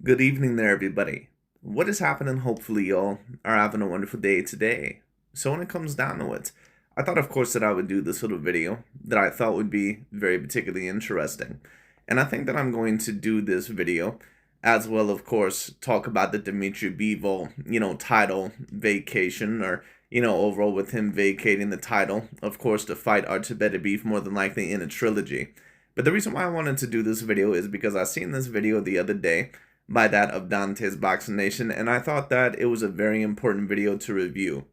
Good evening there, everybody. What is happening? Hopefully, y'all are having a wonderful day today. So, when it comes down to it, I thought, of course, that I would do this little video that I thought would be very particularly interesting. And I think that I'm going to do this video as well, of course, talk about the Dmitry Bivol, title vacation or, overall with him vacating the title, of course, to fight Artebedabiev more than likely in a trilogy. But the reason why I wanted to do this video is because I seen this video the other day by that of DontaesBoxingNation, and I thought that it was a very important video to review.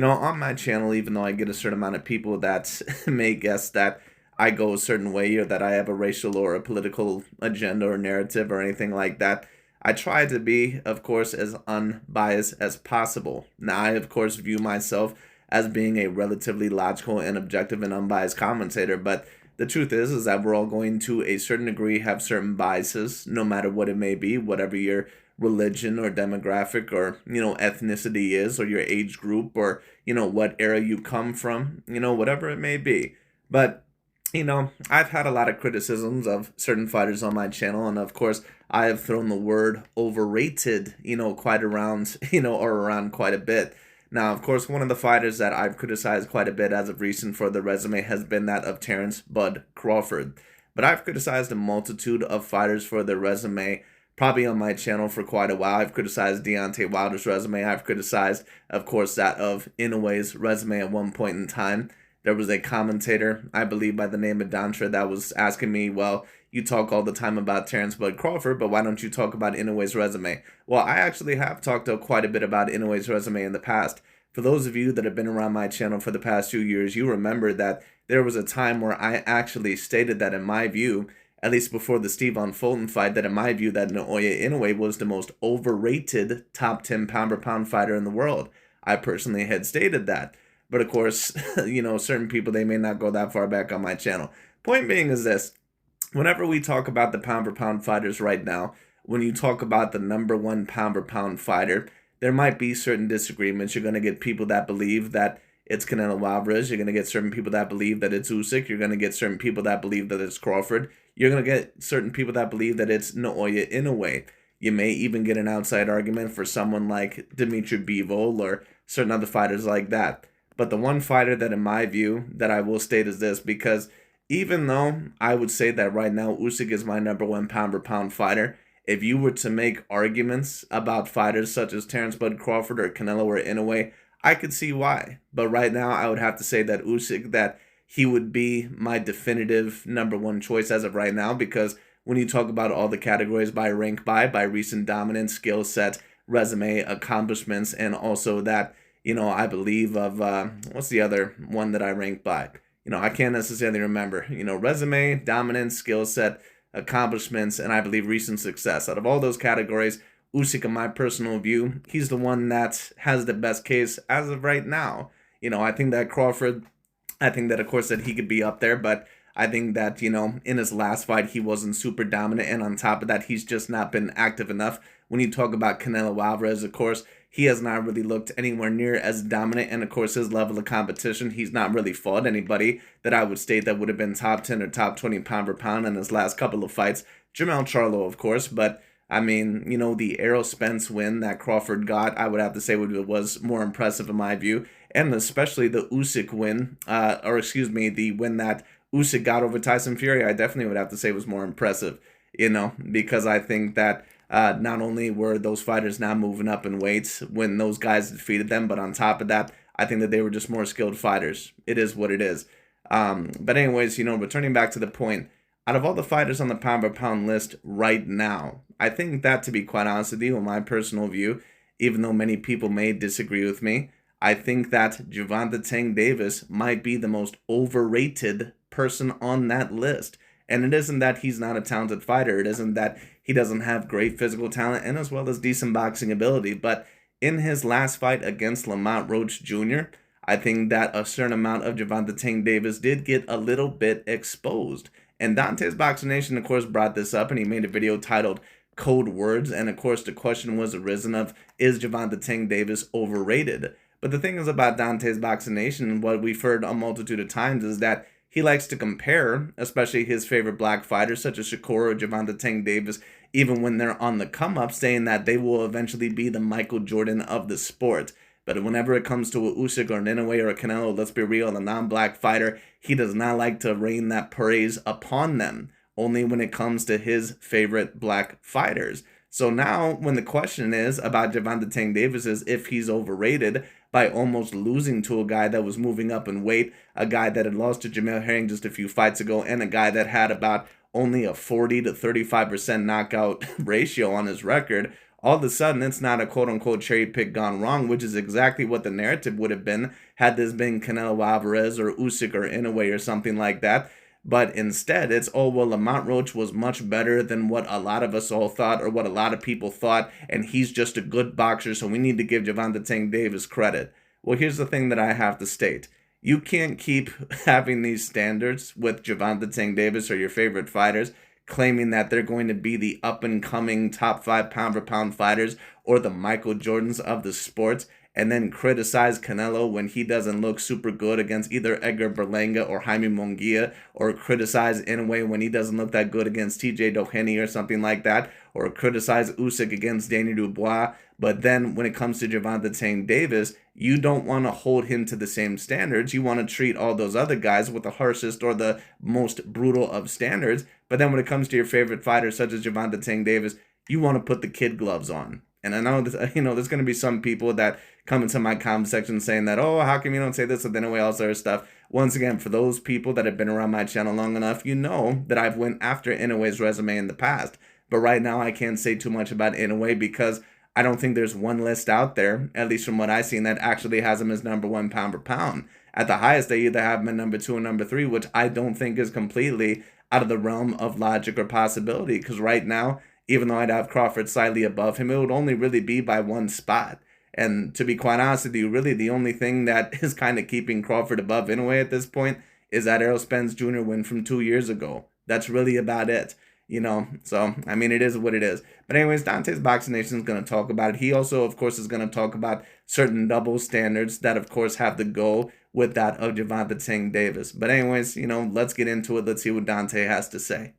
On my channel, even though I get a certain amount of people that may guess that I go a certain way or that I have a racial or a political agenda or narrative or anything like that, I try to be, of course, as unbiased as possible. Now, I, of course, view myself as being a relatively logical and objective and unbiased commentator, but the truth is that we're all going to a certain degree have certain biases, no matter what it may be, whatever your religion or demographic or, ethnicity is, or your age group, or, what era you come from, whatever it may be. But, I've had a lot of criticisms of certain fighters on my channel, and of course, I have thrown the word overrated, quite around, or around quite a bit. Now, of course, one of the fighters that I've criticized quite a bit as of recent for the resume has been that of Terence "Bud" Crawford. But I've criticized a multitude of fighters for their resume, probably on my channel for quite a while. I've criticized Deontay Wilder's resume. I've criticized, of course, that of Inoue's resume at one point in time. There was a commentator, I believe by the name of Dontra, that was asking me, well, you talk all the time about Terence "Bud" Crawford, but why don't you talk about Inoue's resume? Well, I actually have talked quite a bit about Inoue's resume in the past. For those of you that have been around my channel for the past few years, you remember that there was a time where I actually stated that in my view, at least before the Steven Fulton fight, that in my view that Naoya Inoue was the most overrated top 10 pound-for-pound fighter in the world. I personally had stated that. But of course, certain people, they may not go that far back on my channel. Point being is this. Whenever we talk about the pound-for-pound fighters right now, when you talk about the #1 pound-for-pound fighter, there might be certain disagreements. You're going to get people that believe that it's Canelo Alvarez. You're going to get certain people that believe that it's Usyk. You're going to get certain people that believe that it's Crawford. You're going to get certain people that believe that it's Naoya Inoue. You may even get an outside argument for someone like Dmitry Bivol or certain other fighters like that. But the one fighter that, in my view, that I will state is this, because even though I would say that right now Usyk is my #1 pound-for-pound fighter, if you were to make arguments about fighters such as Terence "Bud" Crawford or Canelo or Inoue, I could see why. But right now, I would have to say that Usyk, that he would be my definitive #1 choice as of right now, because when you talk about all the categories by rank by recent dominance, skill set, resume, accomplishments, and also that, I believe of, what's the other one that I rank by? I can't necessarily remember. Resume, dominance, skill set, accomplishments, and I believe recent success. Out of all those categories, Usyk, in my personal view, he's the one that has the best case as of right now. I think that Crawford, I think that, of course, that he could be up there, but I think that, in his last fight, he wasn't super dominant, and on top of that, he's just not been active enough. When you talk about Canelo Alvarez, of course, he has not really looked anywhere near as dominant, and of course his level of competition, he's not really fought anybody that I would state that would have been top 10 or top 20 pound-for-pound in his last couple of fights. Jermell Charlo, of course, but I mean, the Errol Spence win that Crawford got, I would have to say was more impressive in my view, and especially the Usyk win, the win that Usyk got over Tyson Fury, I definitely would have to say was more impressive, because I think that not only were those fighters now moving up in weights when those guys defeated them, but on top of that, I think that they were just more skilled fighters. It is what it is. But anyways, returning back to the point, out of all the fighters on the pound-for-pound list right now, I think that, to be quite honest with you, in my personal view, even though many people may disagree with me, I think that Gervonta Tank Davis might be the most overrated person on that list. And it isn't that he's not a talented fighter. It isn't that he doesn't have great physical talent and as well as decent boxing ability. But in his last fight against Lamont Roach Jr., I think that a certain amount of Gervonta Tank Davis did get a little bit exposed. And DontaesBoxingNation, of course, brought this up, and he made a video titled Code Words. And of course, the question was arisen of, is Gervonta Tank Davis overrated? But the thing is about DontaesBoxingNation, what we've heard a multitude of times, is that he likes to compare, especially his favorite black fighters, such as Shakur or Gervonta Tank Davis, even when they're on the come up, saying that they will eventually be the Michael Jordan of the sport. But whenever it comes to a Usyk or an Inoue or a Canelo, let's be real, a non-black fighter, he does not like to rain that praise upon them, only when it comes to his favorite black fighters. So now when the question is about Gervonta Tank Davis is if he's overrated by almost losing to a guy that was moving up in weight, a guy that had lost to Jamel Herring just a few fights ago, and a guy that had about only a 40 to 35% knockout ratio on his record, all of a sudden it's not a quote-unquote cherry pick gone wrong, which is exactly what the narrative would have been had this been Canelo Alvarez or Usyk or Inoue or something like that. But instead, it's, oh, well, Lamont Roach was much better than what a lot of us all thought or what a lot of people thought, and he's just a good boxer, so we need to give Gervonta Tank Davis credit. Well, here's the thing that I have to state. You can't keep having these standards with Gervonta Tank Davis or your favorite fighters, claiming that they're going to be the up-and-coming top 5 pound-for-pound fighters or the Michael Jordans of the sport, and then criticize Canelo when he doesn't look super good against either Edgar Berlanga or Jaime Munguia, or criticize Inoue when he doesn't look that good against TJ Doheny or something like that, or criticize Usyk against Danny Dubois. But then when it comes to Gervonta Tank Davis, you don't want to hold him to the same standards. You want to treat all those other guys with the harshest or the most brutal of standards. But then when it comes to your favorite fighters such as Gervonta Tank Davis, you want to put the kid gloves on. And I know this, there's going to be some people that come into my comment section saying that, oh, how come you don't say this or then away all sort of stuff. Once again, for those people that have been around my channel long enough, you know that I've went after Inoue's resume in the past. But right now, I can't say too much about Inoue because I don't think there's one list out there, at least from what I've seen, that actually has him as number 1 pound per pound. At the highest, they either have him at number 2 or number 3, which I don't think is completely out of the realm of logic or possibility. Because right now, even though I'd have Crawford slightly above him, it would only really be by 1 spot. And to be quite honest with you, really the only thing that is kind of keeping Crawford above Inoue at this point is that Errol Spence Jr. win from 2 years ago. That's really about it. So, I mean, it is what it is. But anyways, DontaesBoxingNation is going to talk about it. He also, of course, is going to talk about certain double standards that, of course, have to go with that of Gervonta Tank Davis. But anyways, let's get into it. Let's see what Dante has to say.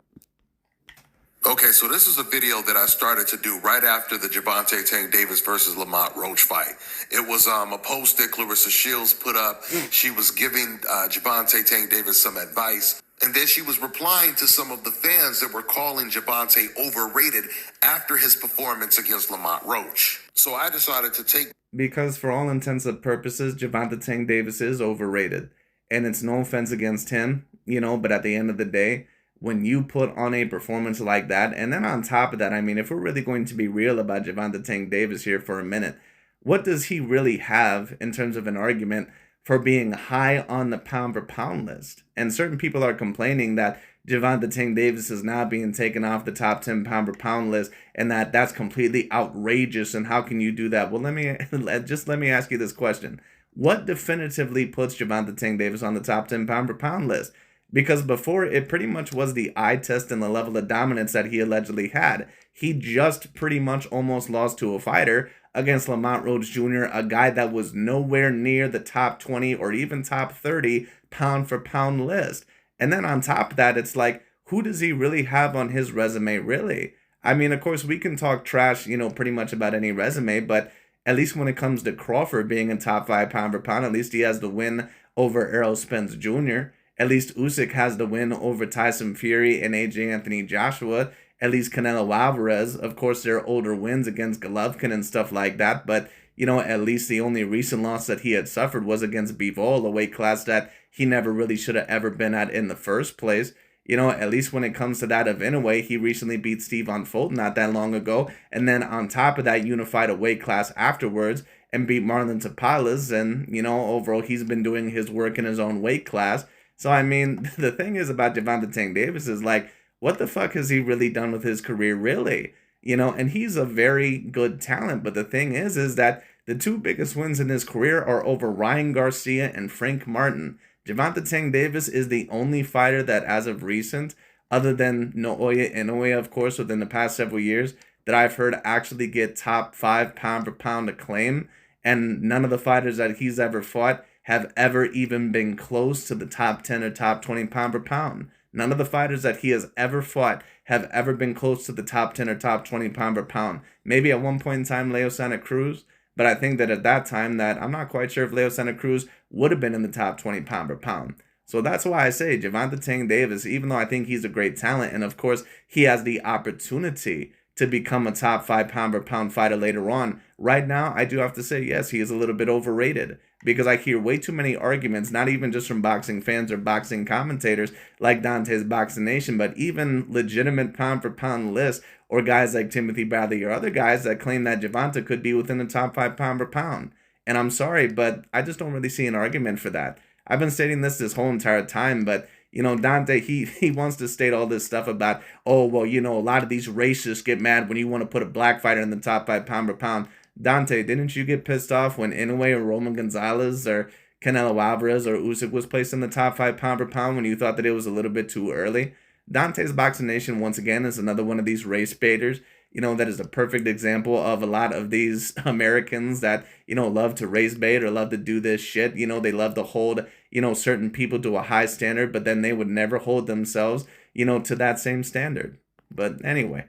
Okay, so this is a video that I started to do right after the Gervonta Tank Davis versus Lamont Roach fight. It was a post that Clarissa Shields put up. She was giving Gervonta Tank Davis some advice. And then she was replying to some of the fans that were calling Gervonta overrated after his performance against Lamont Roach. So I decided to take... Because for all intents and purposes, Gervonta Tank Davis is overrated. And it's no offense against him, but at the end of the day, when you put on a performance like that, and then on top of that, I mean, if we're really going to be real about Gervonta Tank Davis here for a minute, what does he really have in terms of an argument for being high on the pound-for-pound list? And certain people are complaining that Gervonta Tank Davis is now being taken off the top 10 pound-for-pound list, and that's completely outrageous, and how can you do that? Well, let me ask you this question. What definitively puts Gervonta Tank Davis on the top 10 pound-for-pound list? Because before, it pretty much was the eye test and the level of dominance that he allegedly had. He just pretty much almost lost to a fighter against Lamont Roach Jr., a guy that was nowhere near the top 20 or even top 30 pound-for-pound list. And then on top of that, it's like, who does he really have on his resume, really? I mean, of course, we can talk trash, pretty much about any resume, but at least when it comes to Crawford being a top 5 pound-for-pound, at least he has the win over Errol Spence Jr., at least Usyk has the win over Tyson Fury and AJ Anthony Joshua. At least Canelo Alvarez, of course, there are older wins against Golovkin and stuff like that. But, at least the only recent loss that he had suffered was against Bivol, a weight class that he never really should have ever been at in the first place. At least when it comes to that of Inoue, he recently beat Stephon Fulton not that long ago. And then on top of that, unified a weight class afterwards and beat Marlon Tapales. And, overall, he's been doing his work in his own weight class. So, I mean, the thing is about Gervonta Tank Davis is like, what the fuck has he really done with his career, really? And he's a very good talent. But the thing is that the 2 biggest wins in his career are over Ryan Garcia and Frank Martin. Gervonta Tank Davis is the only fighter that, as of recent, other than Naoya Inoue, of course, within the past several years, that I've heard actually get top 5 pound-for-pound acclaim. And none of the fighters that he's ever fought have ever even been close to the top 10 or top 20 pound-for-pound. None of the fighters that he has ever fought have ever been close to the top 10 or top 20 pound per pound. Maybe at one point in time, Leo Santa Cruz, but I think that at that time that I'm not quite sure if Leo Santa Cruz would have been in the top 20 pound per pound. So that's why I say Gervonta Tank Davis, even though I think he's a great talent, and of course he has the opportunity to become a top 5 pound per pound fighter later on, right now I do have to say yes, he is a little bit overrated, because I hear way too many arguments, not even just from boxing fans or boxing commentators like DontaesBoxingNation, but even legitimate pound for pound lists or guys like Timothy Bradley or other guys that claim that Gervonta could be within the top 5 pound per pound. And I'm sorry, but I just don't really see an argument for that. I've been stating this whole entire time, but Dante, he wants to state all this stuff about, oh, well, a lot of these racists get mad when you want to put a black fighter in the top 5 pound per pound. Dante, didn't you get pissed off when Inoue or Roman Gonzalez or Canelo Alvarez or Usyk was placed in the top 5 pound per pound when you thought that it was a little bit too early? DontaesBoxingNation, once again, is another one of these race baiters. That is a perfect example of a lot of these Americans that, love to race bait or love to do this shit. They love to hold, certain people to a high standard, but then they would never hold themselves, to that same standard. But anyway.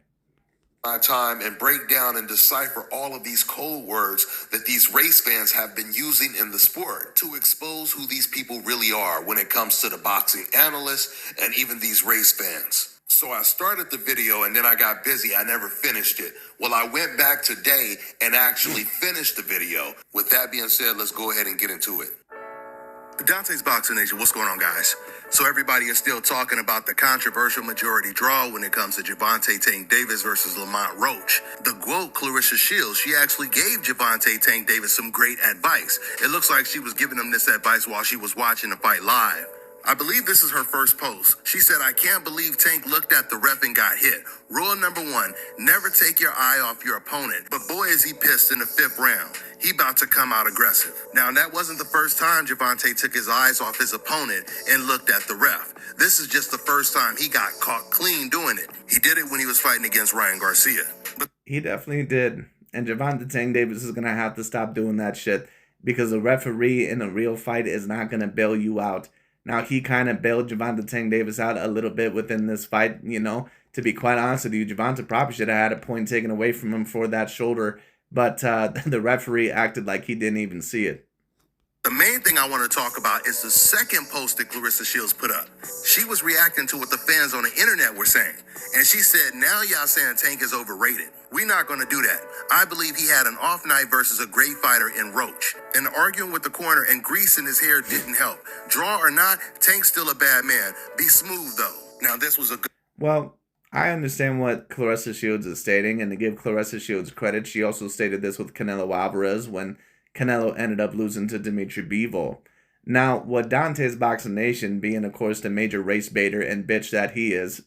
My time and break down and decipher all of these code words that these race fans have been using in the sport to expose who these people really are when it comes to the boxing analysts and even these race fans. So I started the video and then I got busy. I never finished it. Well, I went back today and actually finished the video. With that being said, let's go ahead and get into it. Dante's Boxing Nation, what's going on, guys? So everybody is still talking about the controversial majority draw when it comes to Gervonta Tank Davis versus Lamont Roach. The GOAT, Clarissa Shields, she actually gave Gervonta Tank Davis some great advice. It looks like she was giving him this advice while she was watching the fight live. I believe this is her first post. She said, I can't believe Tank looked at the ref and got hit. Rule number 1, never take your eye off your opponent. But boy, is he pissed in the 5th round. He about to come out aggressive. Now, that wasn't the first time Gervonta took his eyes off his opponent and looked at the ref. This is just the first time he got caught clean doing it. He did it when he was fighting against Ryan Garcia. But he definitely did. And Gervonta Tank Davis is going to have to stop doing that shit, because a referee in a real fight is not going to bail you out. Now, he kind of bailed Gervonta Tank Davis out a little bit within this fight, To be quite honest with you, Gervonta probably should have had a point taken away from him for that shoulder, but the referee acted like he didn't even see it. The main thing I want to talk about is the second post that Clarissa Shields put up. She was reacting to what the fans on the internet were saying. And she said, now y'all saying Tank is overrated. We're not going to do that. I believe he had an off night versus a great fighter in Roach. And arguing with the corner and grease in his hair didn't help. Draw or not, Tank's still a bad man. Be smooth, though. Now, this was a good... Well, I understand what Clarissa Shields is stating. And to give Clarissa Shields credit, she also stated this with Canelo Alvarez when Canelo ended up losing to Dimitri Bivol. Now, what DontaesBoxingNation, being, of course, the major race baiter and bitch that he is,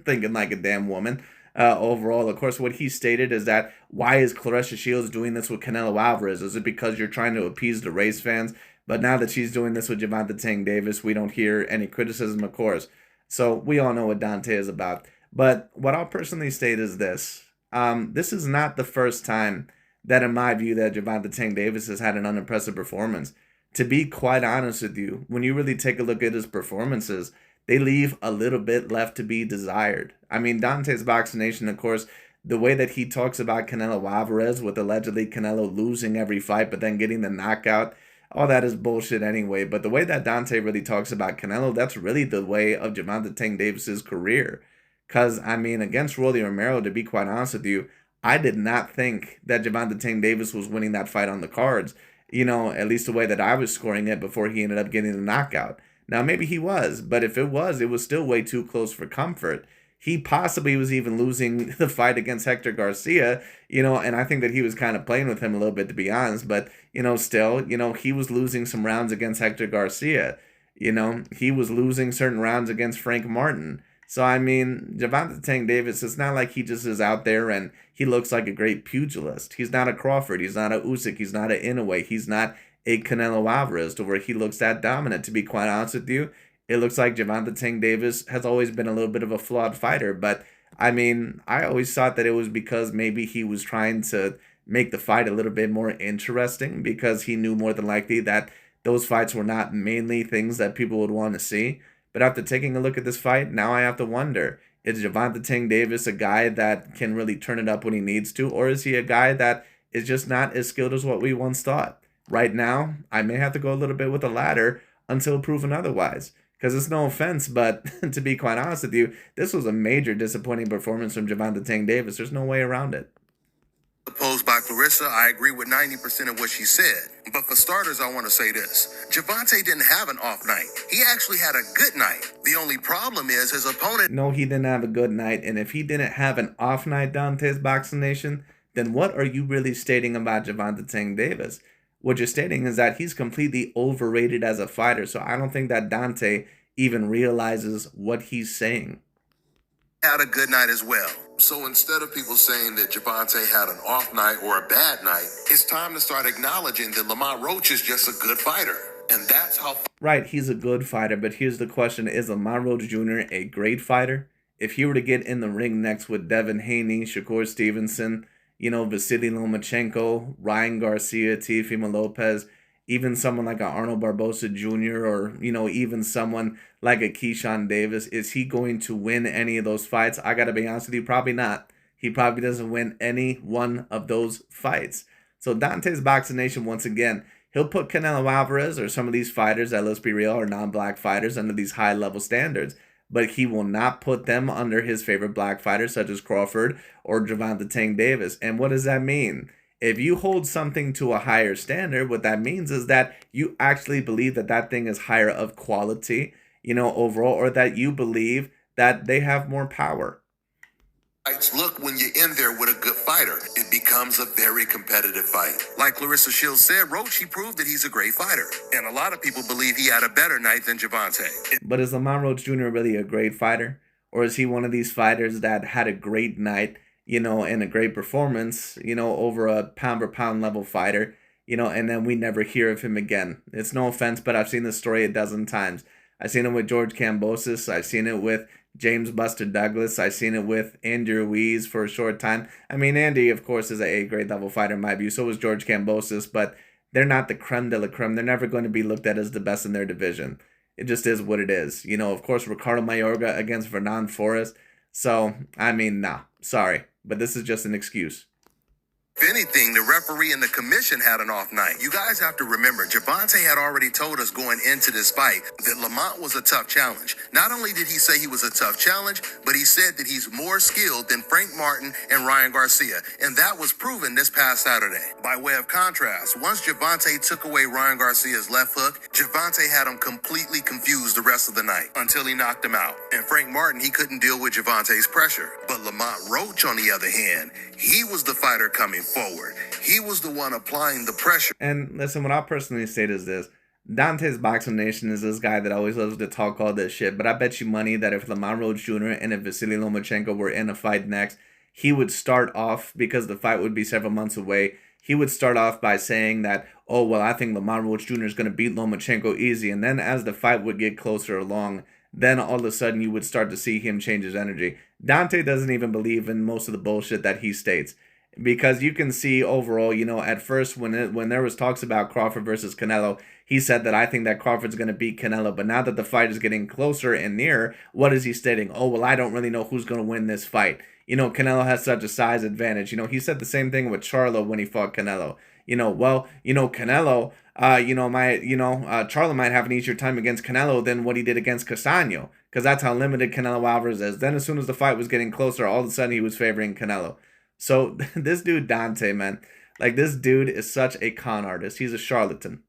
thinking like a damn woman, overall, of course, what he stated is that, why is Clarissa Shields doing this with Canelo Alvarez? Is it because you're trying to appease the race fans? But now that she's doing this with Gervonta Tank Davis, we don't hear any criticism, of course. So we all know what Dante is about. But what I'll personally state is this. This is not the first time that, in my view, that Gervonta Tank Davis has had an unimpressive performance. To be quite honest with you, when you really take a look at his performances, they leave a little bit left to be desired. I mean, DontaesBoxingNation, of course, the way that he talks about Canelo Alvarez with allegedly Canelo losing every fight but then getting the knockout, all that is bullshit anyway. But the way that Dante really talks about Canelo, that's really the way of Gervonta Tank Davis's career. Because, I mean, against Rolly Romero, to be quite honest with you, I did not think that Gervonta Tank Davis was winning that fight on the cards. At least the way that I was scoring it before he ended up getting the knockout. Now, maybe he was, but if it was still way too close for comfort. He possibly was even losing the fight against Hector Garcia, and I think that he was kind of playing with him a little bit, to be honest. But, still, he was losing some rounds against Hector Garcia. He was losing certain rounds against Frank Martin. So, I mean, Gervonta Tank Davis, it's not like he just is out there and he looks like a great pugilist. He's not a Crawford. He's not a Usyk. He's not a Inoue. He's not a Canelo Alvarez to where he looks that dominant. To be quite honest with you, it looks like Gervonta Tank Davis has always been a little bit of a flawed fighter. But, I mean, I always thought that it was because maybe he was trying to make the fight a little bit more interesting, because he knew more than likely that those fights were not mainly things that people would want to see. But after taking a look at this fight, now I have to wonder, is Gervonta Tank Davis a guy that can really turn it up when he needs to? Or is he a guy that is just not as skilled as what we once thought? Right now, I may have to go a little bit with the latter until proven otherwise. Because it's no offense, but to be quite honest with you, this was a major disappointing performance from Gervonta Tank Davis. There's no way around it. Posed by Clarissa, I agree with 90% of what she said. But for starters, I want to say this. Gervonta didn't have an off night. He actually had a good night. The only problem is his opponent... No, he didn't have a good night. And if he didn't have an off night, DontaesBoxingNation, then what are you really stating about Gervonta Tank Davis? What you're stating is that he's completely overrated as a fighter. So I don't think that Dante even realizes what he's saying. Had a good night as well. So instead of people saying that Gervonta had an off night or a bad night, it's time to start acknowledging that Lamont Roach is just a good fighter. And that's how... Right, he's a good fighter, but here's the question. Is Lamont Roach Jr. a great fighter? If he were to get in the ring next with Devin Haney, Shakur Stevenson, Vasily Lomachenko, Ryan Garcia, Teofimo Lopez, even someone like a Arnold Barboza Jr. or, even someone like a Keyshawn Davis, is he going to win any of those fights? I got to be honest with you, probably not. He probably doesn't win any one of those fights. So DontaesBoxingNation, once again, he'll put Canelo Alvarez or some of these fighters that, let's be real, are non-black fighters under these high-level standards. But he will not put them under his favorite black fighters such as Crawford or Gervonta Tank Davis. And what does that mean? If you hold something to a higher standard, what that means is that you actually believe that that thing is higher of quality, overall, or that you believe that they have more power. Look, when you're in there with a good fighter, it becomes a very competitive fight. Like Clarissa Shields said, Roach, he proved that he's a great fighter. And a lot of people believe he had a better night than Gervonta. But is Lamont Roach Jr. really a great fighter? Or is he one of these fighters that had a great night, and a great performance, over a pound-for-pound level fighter, and then we never hear of him again? It's no offense, but I've seen this story a dozen times. I've seen it with George Kambosos. I've seen it with James Buster Douglas. I've seen it with Andy Ruiz for a short time. I mean, Andy, of course, is an A-grade level fighter in my view. So was George Kambosos, but they're not the creme de la creme. They're never going to be looked at as the best in their division. It just is what it is. Of course, Ricardo Mayorga against Vernon Forrest. So, I mean, nah, sorry, but this is just an excuse. If anything, the referee and the commission had an off night. You guys have to remember, Gervonta had already told us going into this fight that Lamont was a tough challenge. Not only did he say he was a tough challenge, but he said that he's more skilled than Frank Martin and Ryan Garcia. And that was proven this past Saturday. By way of contrast, once Gervonta took away Ryan Garcia's left hook, Gervonta had him completely confused the rest of the night until he knocked him out. And Frank Martin, he couldn't deal with Gervonta's pressure. But Lamont Roach, on the other hand, he was the fighter coming forward. He was the one applying the pressure. And listen, what I'll personally state is this. DontaesBoxingNation is this guy that always loves to talk all this shit, but I bet you money that if Lamont Roach Jr. and if Vasily Lomachenko were in a fight next, he would start off, because the fight would be several months away, he would start off by saying that, oh, well, I think Lamont Roach Jr. is going to beat Lomachenko easy. And then as the fight would get closer along, then all of a sudden you would start to see him change his energy. Dante doesn't even believe in most of the bullshit that he states. Because you can see overall, at first when there was talks about Crawford versus Canelo, he said that I think that Crawford's going to beat Canelo. But now that the fight is getting closer and nearer, what is he stating? Oh, well, I don't really know who's going to win this fight. Canelo has such a size advantage. He said the same thing with Charlo when he fought Canelo. Canelo, Charlo might have an easier time against Canelo than what he did against Castaño. Because that's how limited Canelo Alvarez is. Then as soon as the fight was getting closer, all of a sudden he was favoring Canelo. So this dude Dante, man, this dude is such a con artist. He's a charlatan.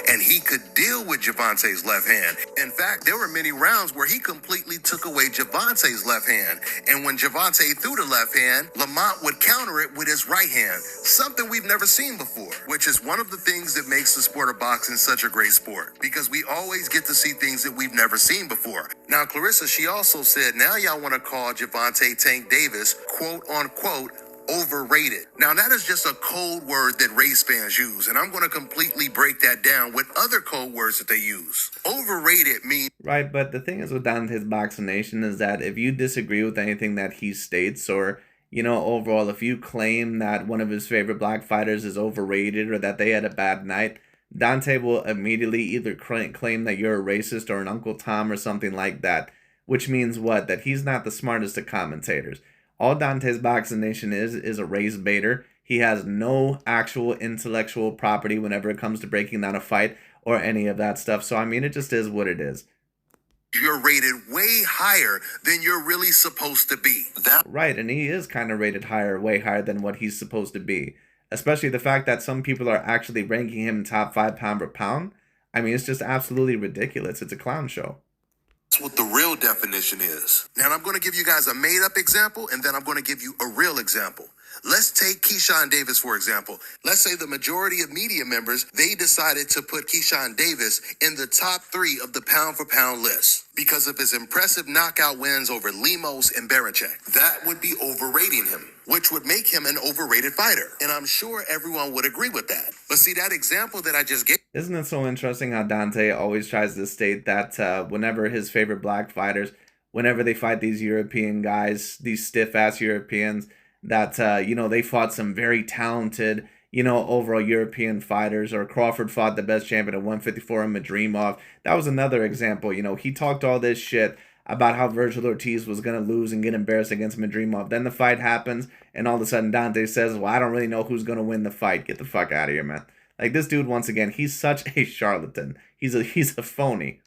And he could deal with Gervonta's left hand. In fact, there were many rounds where he completely took away Gervonta's left hand. And when Gervonta threw the left hand, Lamont would counter it with his right hand. Something we've never seen before, which is one of the things that makes the sport of boxing such a great sport. Because we always get to see things that we've never seen before. Now, Clarissa, she also said, now y'all want to call Gervonta Tank Davis, quote unquote, overrated. Now, that is just a code word that race fans use, and I'm going to completely break that down with other code words that they use. Overrated means... Right, but the thing is with DontaesBoxingNation is that if you disagree with anything that he states, or, overall, if you claim that one of his favorite black fighters is overrated or that they had a bad night, Dante will immediately either claim that you're a racist or an Uncle Tom or something like that, which means what? That he's not the smartest of commentators. All Dante's Boxing Nation is a race baiter. He has no actual intellectual property whenever it comes to breaking down a fight or any of that stuff. So, I mean, it just is what it is. You're rated way higher than you're really supposed to be. Right, and he is kind of rated higher, way higher than what he's supposed to be. Especially the fact that some people are actually ranking him top 5 pound for pound. I mean, it's just absolutely ridiculous. It's a clown show. That's what the real definition is. Now, I'm going to give you guys a made-up example, and then I'm going to give you a real example. Let's take Keyshawn Davis, for example. Let's say the majority of media members, they decided to put Keyshawn Davis in the top 3 of the pound-for-pound list because of his impressive knockout wins over Lemos and Barichek. That would be overrating him, which would make him an overrated fighter. And I'm sure everyone would agree with that. But see, that example that I just gave... Isn't it so interesting how Dante always tries to state that whenever his favorite black fighters, whenever they fight these European guys, these stiff-ass Europeans, that, you know, they fought some very talented, you know, overall European fighters, or Crawford fought the best champion at 154 in Madrimov. That was another example. You know, he talked all this shit about how Virgil Ortiz was going to lose and get embarrassed against Madrimov. Then the fight happens, and all of a sudden Dante says, well, I don't really know who's going to win the fight. Get the fuck out of here, man. Like, this dude, once again, he's such a charlatan. He's a phony.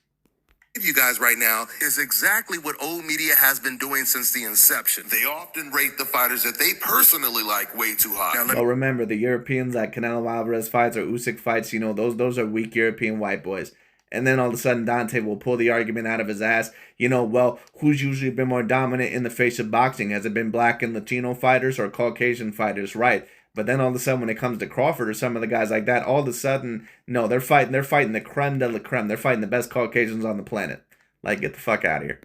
You guys right now is exactly what old media has been doing since the inception. They often rate the fighters that they personally like way too high. Well, remember, the Europeans that Canelo Alvarez fights or Usyk fights, you know, those are weak European white boys. And then all of a sudden Dante will pull the argument out of his ass, you know, well, who's usually been more dominant in the face of boxing? Has it been black and Latino fighters or Caucasian fighters? Right. But then all of a sudden when it comes to Crawford or some of the guys like that, all of a sudden, no, they're fighting the creme de la creme. They're fighting the best Caucasians on the planet. Like, get the fuck out of here.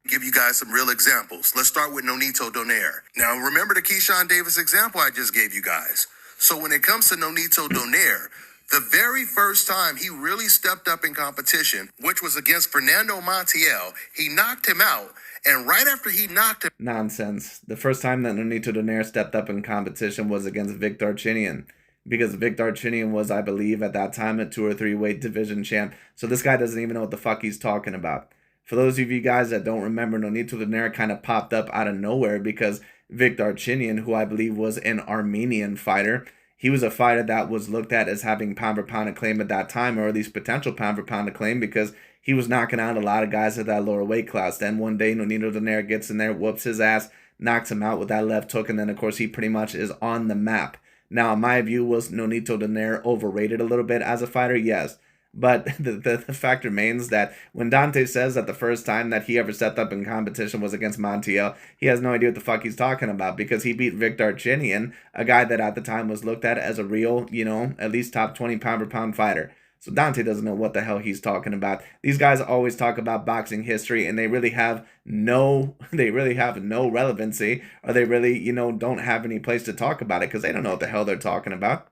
Give you guys some real examples. Let's start with Nonito Donaire. Now, remember the Keyshawn Davis example I just gave you guys. So when it comes to Nonito Donaire, the very first time he really stepped up in competition, which was against Fernando Montiel, he knocked him out. And right after he knocked him... Nonsense. The first time that Nonito Donaire stepped up in competition was against Vic Darchinyan. Because Vic Darchinyan was, I believe, at that time a 2 or 3 weight division champ. So this guy doesn't even know what the fuck he's talking about. For those of you guys that don't remember, Nonito Donaire kind of popped up out of nowhere because Vic Darchinyan, who I believe was an Armenian fighter, he was a fighter that was looked at as having pound for pound acclaim at that time, or at least potential pound for pound acclaim, because he was knocking out a lot of guys at that lower weight class. Then one day, Nonito Donaire gets in there, whoops his ass, knocks him out with that left hook, and then, of course, he pretty much is on the map. Now, in my view, was Nonito Donaire overrated a little bit as a fighter? Yes. But the fact remains that when Dante says that the first time that he ever stepped up in competition was against Montiel, he has no idea what the fuck he's talking about, because he beat Vic Darchinyan, a guy that at the time was looked at as a real, you know, at least top 20 pound for pound fighter. So Dante doesn't know what the hell he's talking about. These guys always talk about boxing history, and they really have no relevancy, or they really, you know, don't have any place to talk about it because they don't know what the hell they're talking about.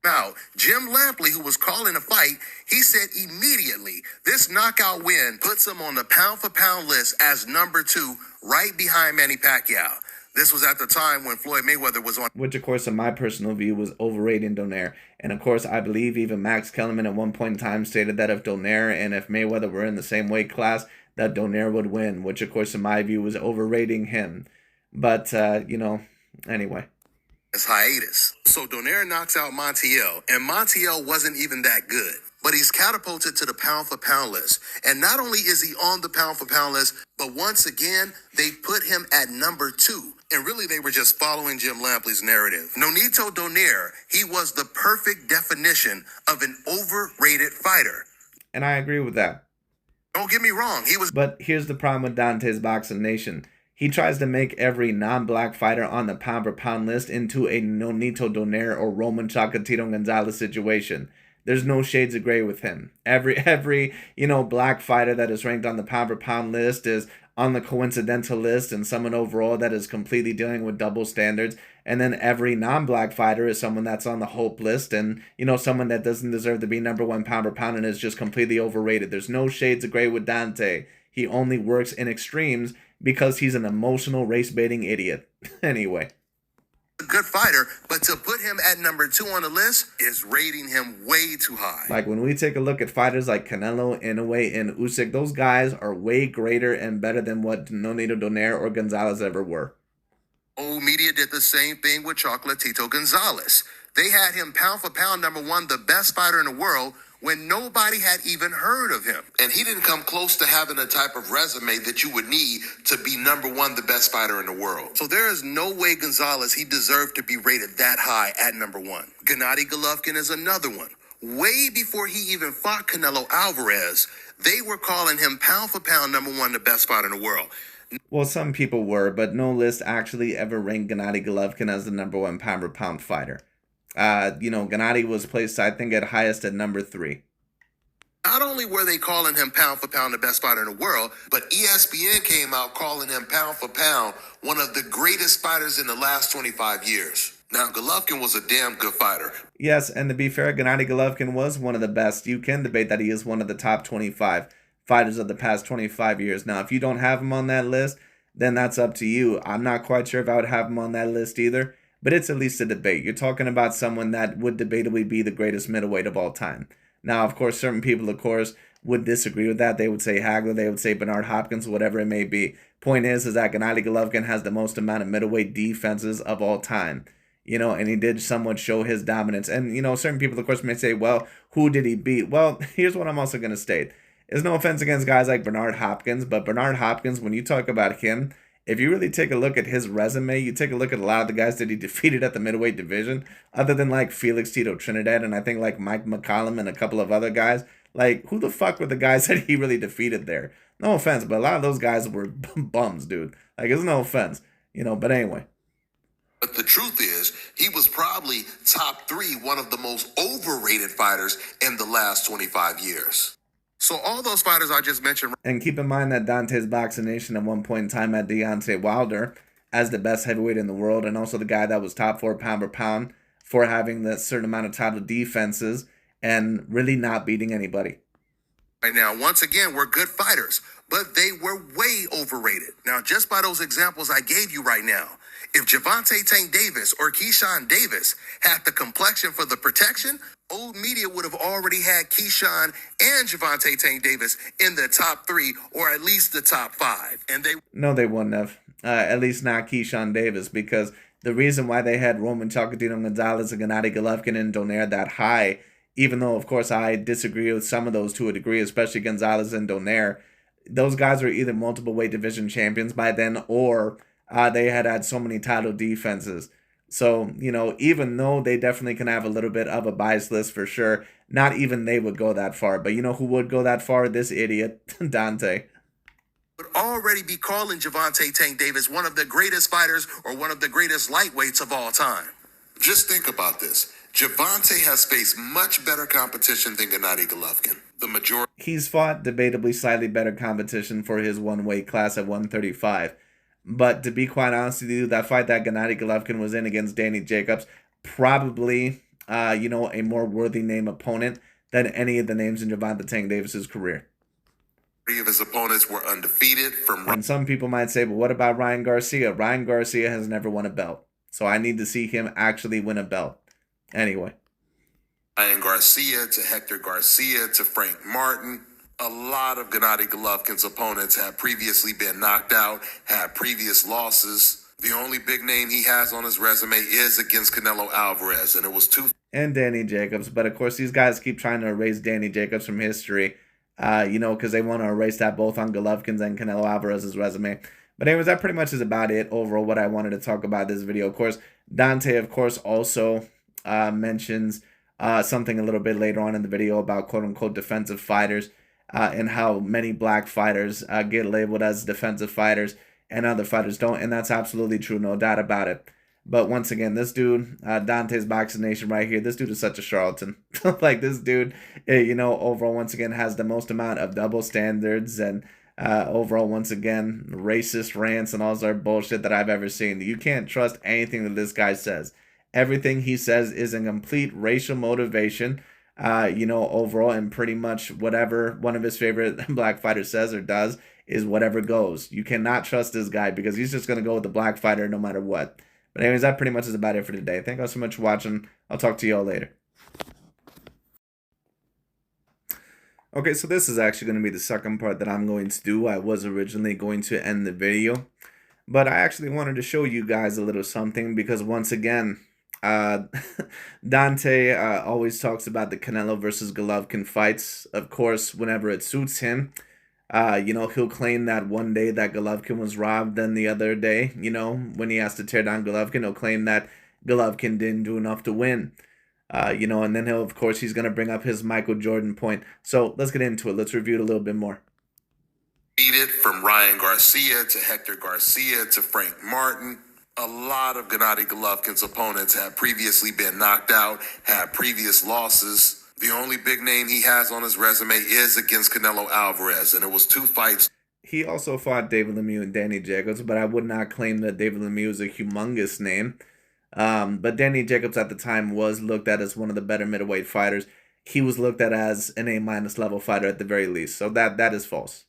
Now, Jim Lampley, who was calling the fight, he said immediately this knockout win puts him on the pound-for-pound list as number 2, right behind Manny Pacquiao. This was at the time when Floyd Mayweather was on. Which, of course, in my personal view, was overrating Donaire. And, of course, I believe even Max Kellerman at one point in time stated that if Donaire and if Mayweather were in the same weight class, that Donaire would win, which, of course, in my view, was overrating him. But, you know, anyway. Hiatus. So Donaire knocks out Montiel, and Montiel wasn't even that good, but he's catapulted to the pound for pound list. And not only is he on the pound for pound list, but once again, they put him at number 2. And really, they were just following Jim Lampley's narrative. Nonito Donaire, he was the perfect definition of an overrated fighter. And I agree with that. Don't get me wrong, he was... But here's the problem with Dante's Boxing Nation. He tries to make every non-black fighter on the pound-for-pound list into a Nonito Donaire or Roman Chocolatito Gonzalez situation. There's no shades of gray with him. Every you know, black fighter that is ranked on the pound-for-pound list is on the coincidental list, and someone overall that is completely dealing with double standards. And then every non-black fighter is someone that's on the hope list, and, you know, someone that doesn't deserve to be number 1 pound-for-pound and is just completely overrated. There's no shades of gray with Dante. He only works in extremes because he's an emotional race-baiting idiot. Anyway. A good fighter, but to put him at number 2 on the list is rating him way too high. Like when we take a look at fighters like Canelo, Inoue, and Usyk, those guys are way greater and better than what Nonito Donaire or Gonzalez ever were. Old media did the same thing with Chocolatito Gonzalez. They had him pound for pound number 1, the best fighter in the world, when nobody had even heard of him. And he didn't come close to having the type of resume that you would need to be number 1, the best fighter in the world. So there is no way Gonzalez, he deserved to be rated that high at number 1. Gennady Golovkin is another one. Way before he even fought Canelo Alvarez, they were calling him pound for pound number 1, the best fighter in the world. Well, some people were, but no list actually ever ranked Gennady Golovkin as the number 1 pound for pound fighter. Gennady was placed, I think, at highest at number 3. Not only were they calling him pound for pound the best fighter in the world, but ESPN came out calling him pound for pound one of the greatest fighters in the last 25 years. Now, Golovkin was a damn good fighter. Yes, and to be fair, Gennady Golovkin was one of the best. You can debate that he is one of the top 25 fighters of the past 25 years. Now, if you don't have him on that list, then that's up to you. I'm not quite sure if I would have him on that list either. But it's at least a debate. You're talking about someone that would debatably be the greatest middleweight of all time. Now, of course, certain people, of course, would disagree with that. They would say Hagler, they would say Bernard Hopkins, whatever it may be. Point is that Gennady Golovkin has the most amount of middleweight defenses of all time. And he did somewhat show his dominance. And, certain people, of course, may say, well, who did he beat? Well, here's what I'm also going to state. There's no offense against guys like Bernard Hopkins, but Bernard Hopkins, when you talk about him, if you really take a look at his resume, you take a look at a lot of the guys that he defeated at the middleweight division, other than like Felix Tito Trinidad and I think like Mike McCollum and a couple of other guys, like who the fuck were the guys that he really defeated there? No offense, but a lot of those guys were bums, dude. Like, it's no offense, but anyway. But the truth is, he was probably top 3, one of the most overrated fighters in the last 25 years. So all those fighters I just mentioned. And keep in mind that DontaesBoxingNation at one point in time had Deontay Wilder as the best heavyweight in the world, and also the guy that was top 4 pound for pound for having that certain amount of title defenses and really not beating anybody. Right now, once again, we're good fighters, but they were way overrated. Now, just by those examples I gave you right now, if Gervonta Tank Davis or Keyshawn Davis had the complexion for the protection, old media would have already had Keyshawn and Gervonta Tank Davis in the top 3 or at least the top 5. And No, they wouldn't have. At least not Keyshawn Davis, because the reason why they had Roman Chocolatito Gonzalez and Gennady Golovkin and Donaire that high, even though, of course, I disagree with some of those to a degree, especially Gonzalez and Donaire, those guys were either multiple weight division champions by then or they had so many title defenses. So, even though they definitely can have a little bit of a bias list for sure, not even they would go that far. But who would go that far? This idiot, Dante. Would already be calling Gervonta Tank Davis one of the greatest fighters or one of the greatest lightweights of all time. Just think about this. Gervonta has faced much better competition than Gennady Golovkin. The majority. He's fought debatably slightly better competition for his one weight class at 135. But to be quite honest with you, that fight that Gennady Golovkin was in against Danny Jacobs, probably, a more worthy name opponent than any of the names in Gervonta Tank Davis's career. 3 of his opponents were undefeated from. And some people might say, but what about Ryan Garcia? Ryan Garcia has never won a belt. So I need to see him actually win a belt. Anyway. Ryan Garcia to Hector Garcia to Frank Martin. A lot of Gennady Golovkin's opponents had previously been knocked out, had previous losses. The only big name he has on his resume is against Canelo Alvarez, and it was 2. And Danny Jacobs. But, of course, these guys keep trying to erase Danny Jacobs from history, because they want to erase that both on Golovkin's and Canelo Alvarez's resume. But anyways, that pretty much is about it overall, what I wanted to talk about this video. Of course, Dante, of course, also mentions something a little bit later on in the video about quote-unquote defensive fighters. And how many black fighters get labeled as defensive fighters and other fighters don't. And that's absolutely true, no doubt about it. But once again, this dude, DontaesBoxingNation right here, this dude is such a charlatan. Like, this dude, overall, once again, has the most amount of double standards and overall, once again, racist rants and all that bullshit that I've ever seen. You can't trust anything that this guy says. Everything he says is in complete racial motivation. Overall, and pretty much whatever one of his favorite black fighters says or does is whatever goes. You cannot trust this guy because he's just going to go with the black fighter no matter what. But anyways, that pretty much is about it for today. Thank you all so much for watching. I'll talk to you all later. Okay, so this is actually going to be the second part that I'm going to do. I was originally going to end the video, but I actually wanted to show you guys a little something because once again, Dante always talks about the Canelo versus Golovkin fights. Of course, whenever it suits him, he'll claim that one day that Golovkin was robbed, then the other day, when he has to tear down Golovkin, he'll claim that Golovkin didn't do enough to win. And then he's going to bring up his Michael Jordan point. So let's get into it. Let's review it a little bit more. Beat it from Ryan Garcia to Hector Garcia to Frank Martin. A lot of Gennady Golovkin's opponents have previously been knocked out, had previous losses. The only big name he has on his resume is against Canelo Alvarez, and it was 2 fights. He also fought David Lemieux and Danny Jacobs, but I would not claim that David Lemieux is a humongous name. But Danny Jacobs at the time was looked at as one of the better middleweight fighters. He was looked at as an A- level fighter at the very least. So that is false.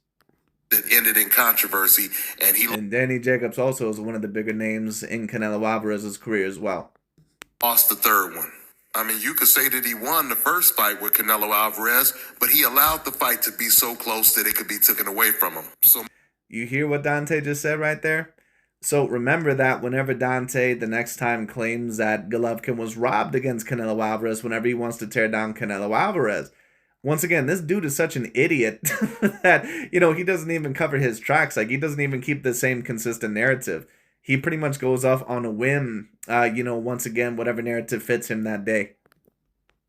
It ended in controversy, and Danny Jacobs also is one of the bigger names in Canelo Alvarez's career as well. Lost the third one. I mean, you could say that he won the first fight with Canelo Alvarez, but he allowed the fight to be so close that it could be taken away from him. So you hear what Dante just said right there? So remember that whenever Dante the next time claims that Golovkin was robbed against Canelo Alvarez, whenever he wants to tear down Canelo Alvarez, once again, this dude is such an idiot that, he doesn't even cover his tracks. Like, he doesn't even keep the same consistent narrative. He pretty much goes off on a whim, once again, whatever narrative fits him that day.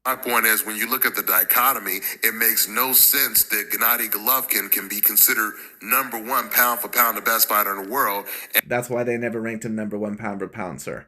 My point is, when you look at the dichotomy, it makes no sense that Gennady Golovkin can be considered #1 pound for pound, the best fighter in the world. That's why they never ranked him #1 pound for pound, sir.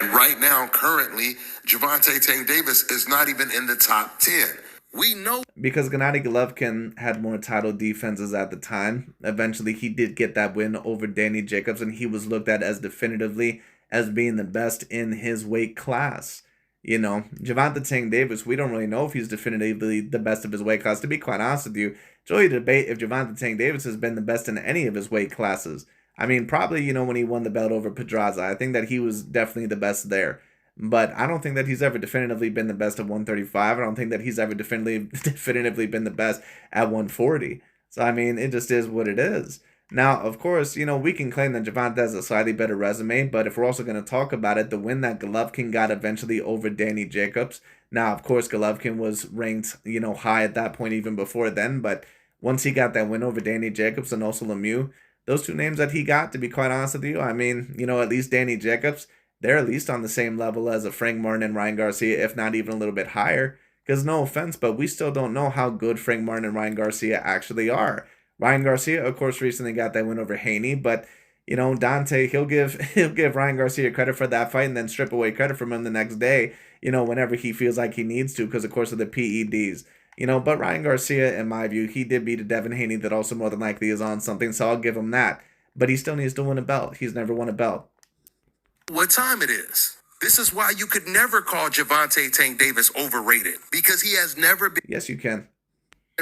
Right now, currently, Gervonta Tank Davis is not even in the top 10. We know because Gennady Golovkin had more title defenses at the time. Eventually, he did get that win over Danny Jacobs, and he was looked at as definitively as being the best in his weight class. Gervonta Tank Davis, we don't really know if he's definitively the best of his weight class. To be quite honest with you, it's really a debate if Gervonta Tank Davis has been the best in any of his weight classes. I mean, probably, when he won the belt over Pedraza, I think that he was definitely the best there. But I don't think that he's ever definitively been the best at 135. I don't think that he's ever definitively been the best at 140. So, I mean, it just is what it is. Now, of course, we can claim that Gervonta has a slightly better resume, but if we're also going to talk about it, the win that Golovkin got eventually over Danny Jacobs. Now, of course, Golovkin was ranked, high at that point even before then, but once he got that win over Danny Jacobs and also Lemieux, those 2 names that he got, to be quite honest with you, I mean, at least Danny Jacobs, they're at least on the same level as a Frank Martin and Ryan Garcia, if not even a little bit higher. Because no offense, but we still don't know how good Frank Martin and Ryan Garcia actually are. Ryan Garcia, of course, recently got that win over Haney, but Dante, he'll give Ryan Garcia credit for that fight and then strip away credit from him the next day, whenever he feels like he needs to, because of course of the PEDs. But Ryan Garcia, in my view, he did beat a Devin Haney that also more than likely is on something, so I'll give him that. But he still needs to win a belt. He's never won a belt. What time it is? This is why you could never call Gervonta Tank Davis overrated, because he has never been Yes, you can.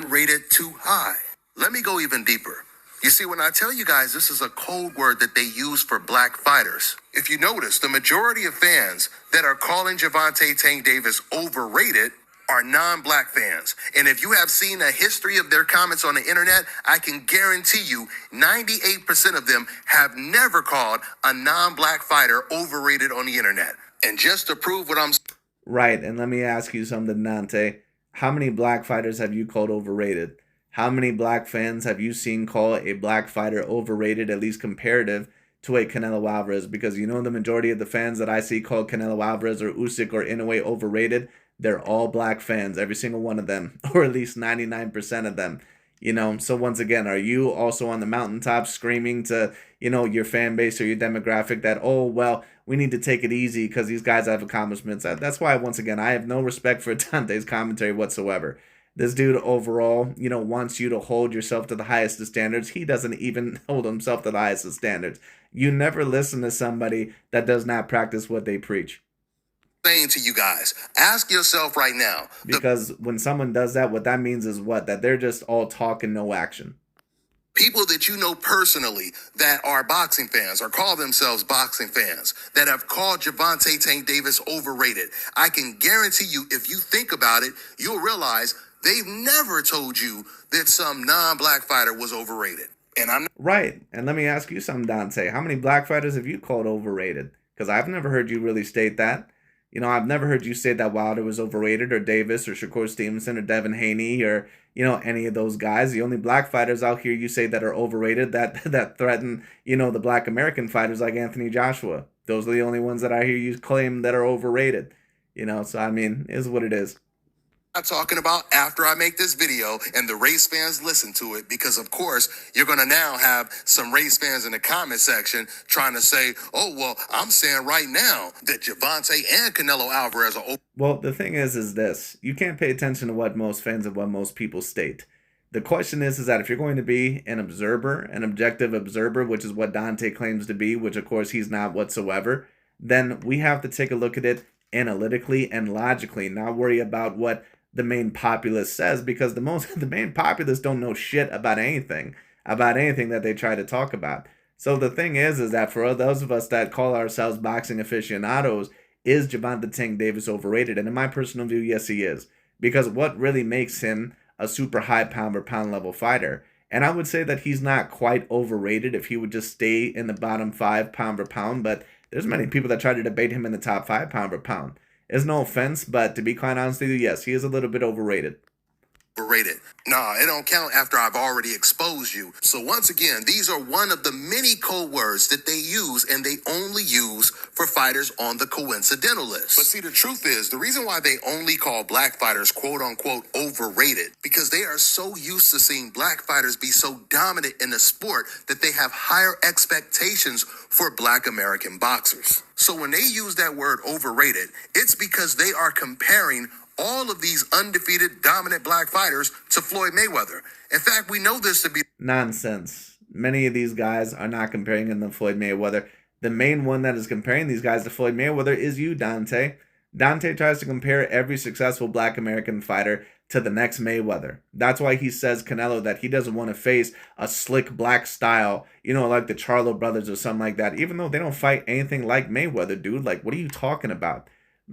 rated too high. Let me go even deeper. You see, when I tell you guys this is a code word that they use for black fighters, if you notice, the majority of fans that are calling Gervonta Tank Davis overrated are non-black fans. And if you have seen a history of their comments on the internet, I can guarantee you 98% of them have never called a non-black fighter overrated on the internet. And just to prove what I'm saying. Right, and let me ask you something, Dante. How many black fighters have you called overrated? How many black fans have you seen call a black fighter overrated, at least comparative, to a Canelo Alvarez? Because the majority of the fans that I see call Canelo Alvarez or Usyk or Inoue overrated, they're all black fans, every single one of them, or at least 99% of them. So once again, are you also on the mountaintop screaming to, your fan base or your demographic that, oh, well, we need to take it easy because these guys have accomplishments? That's why, once again, I have no respect for Dante's commentary whatsoever. This dude overall, wants you to hold yourself to the highest of standards. He doesn't even hold himself to the highest of standards. You never listen to somebody that does not practice what they preach. Saying to you guys, ask yourself right now. Because when someone does that, what that means is what? That they're just all talk and no action. People that you know personally that are boxing fans or call themselves boxing fans that have called Gervonta Tank Davis overrated. I can guarantee you, if you think about it, you'll realize they've never told you that some non-black fighter was overrated. And I'm not Right. And let me ask you something, Dante. How many black fighters have you called overrated? Because I've never heard you really state that. You know, I've never heard you say that Wilder was overrated, or Davis, or Shakur Stevenson, or Devin Haney, or, you know, any of those guys. The only black fighters out here you say that are overrated, that threaten, you know, the black American fighters like Anthony Joshua. Those are the only ones that I hear you claim that are overrated. You know, so I mean, is what it is. talking about after I make this video and the race fans listen to it, because of course you're going to now have some race fans in the comment section trying to say, oh, well, I'm saying right now that Gervonta and Canelo Alvarez are Well, the thing is this. You can't pay attention to what most fans and what most people state. The question is that if you're going to be an observer, an objective observer, which is what Dante claims to be, which of course he's not whatsoever, then we have to take a look at it analytically and logically, not worry about what the main populace says, because the main populace don't know shit about anything that they try to talk about. So the thing is that for those of us that call ourselves boxing aficionados, is Gervonta Tank Davis overrated? And in my personal view, yes, he is. Because what really makes him a super high pound for pound level fighter? And I would say that he's not quite overrated if he would just stay in the bottom 5 pound for pound, but there's many people that try to debate him in the top 5 pound for pound. It's no offense, but to be quite honest with you, yes, he is a little bit overrated. overrated. Nah, it don't count after I've already exposed you. So once again, these are one of the many code words that they use, and they only use for fighters on the coincidental list. But see, the truth is, the reason why they only call black fighters quote unquote overrated, because they are so used to seeing black fighters be so dominant in the sport that they have higher expectations for black American boxers. So when they use that word overrated, it's because they are comparing all of these undefeated, dominant black fighters to Floyd Mayweather. In fact, we know this to be nonsense. Many of these guys are not comparing them to Floyd Mayweather. The main one that is comparing these guys to Floyd Mayweather is you, Dante. Dante tries to compare every successful black American fighter to the next Mayweather. That's why he says, Canelo, that he doesn't want to face a slick black style, like the Charlo brothers or something like that, even though they don't fight anything like Mayweather, dude. Like, what are you talking about?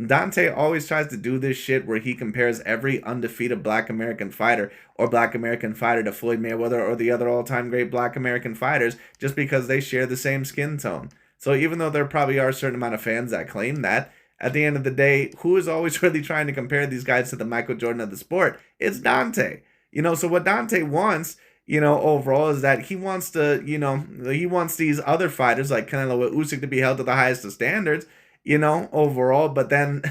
Dante always tries to do this shit where he compares every undefeated black American fighter or black American fighter to Floyd Mayweather or the other all-time great black American fighters just because they share the same skin tone. So even though there probably are a certain amount of fans that claim that, at the end of the day, who is always really trying to compare these guys to the Michael Jordan of the sport? It's Dante. So what Dante wants, overall is that he wants to, he wants these other fighters like Canelo and Usyk to be held to the highest of standards, overall, but then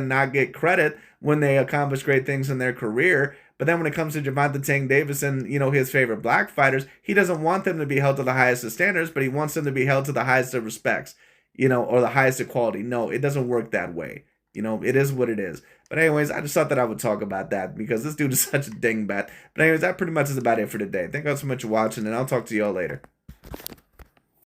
not get credit when they accomplish great things in their career. But then when it comes to Gervonta Tank Davis and, his favorite black fighters, he doesn't want them to be held to the highest of standards, but he wants them to be held to the highest of respects, or the highest of quality. No, it doesn't work that way. It is what it is. But anyways, I just thought that I would talk about that because this dude is such a dingbat. But anyways, that pretty much is about it for today. Thank you all so much for watching, and I'll talk to y'all later.